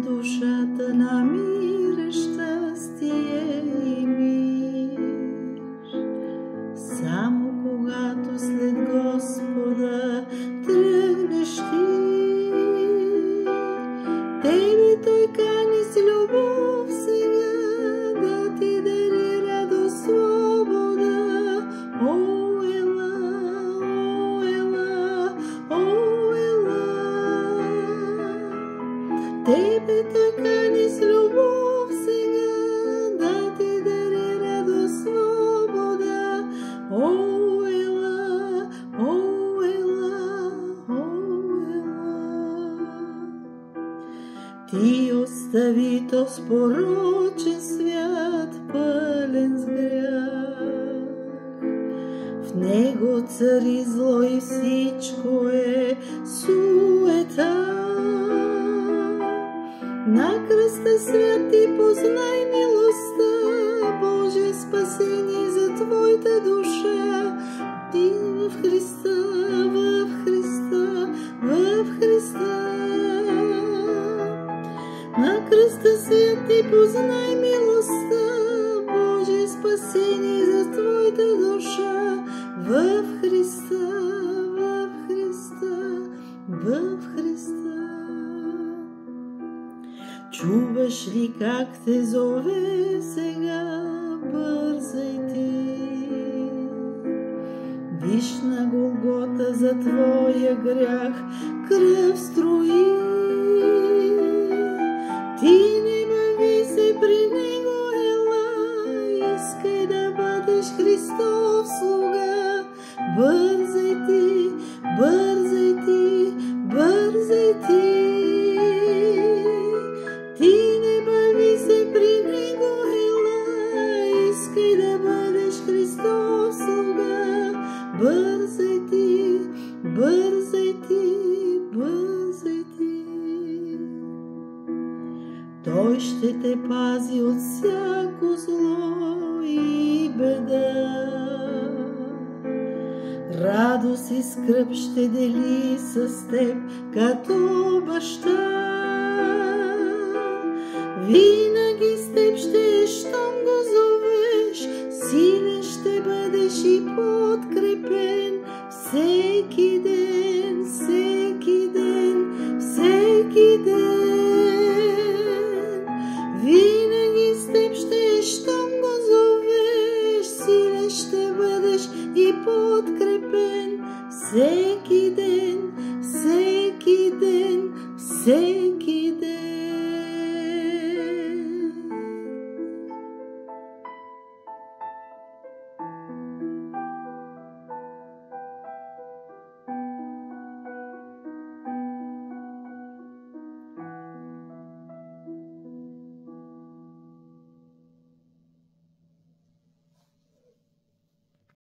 душата намира щастие и мир. Само когато след Господа тръгнеш ти, тебе Той кани с любов сега да ти дари радост, свобода. О, ела, о, ела, о, ела. Тебе Той кани с любов сега да ти дари радост, свобода. О, ела, о, ела, о, ела. Ти остави този порочен свят, пълен с грях. В него цари зло и всичко е суета. На кръста свят ти познай милостта, Божие спасение за твоята душа. Ти в Христа, в Христа, в Христа. На кръста свят ти познай милостта, Божие спасение за твоята душа. В Христа, в Христа, в Христа. Чуваш ли как те зове сега? Бързай ти. Виж на Голгота за твоя грях кръв строи. Ти не бави се при него, ела, искай да бъдеш Христов слуга. Бързай ти, бързай ти, бързай ти. Ти не бави се при него, ела, искай да бъдеш Христов слуга. Бързай ти, бързай ти, бързай ти. Той ще те пази от всяко зло и беда. Радост и скръб ще дели с теб като баща. Винаги с теб ще, щом го зовеш, силен ще бъдеш и подкрепен. Всеки ден, всеки ден, всеки ден. Винаги с теб ще, щом го зовеш, силен ще бъдеш и подкрепен. Всеки ден, всеки ден, всеки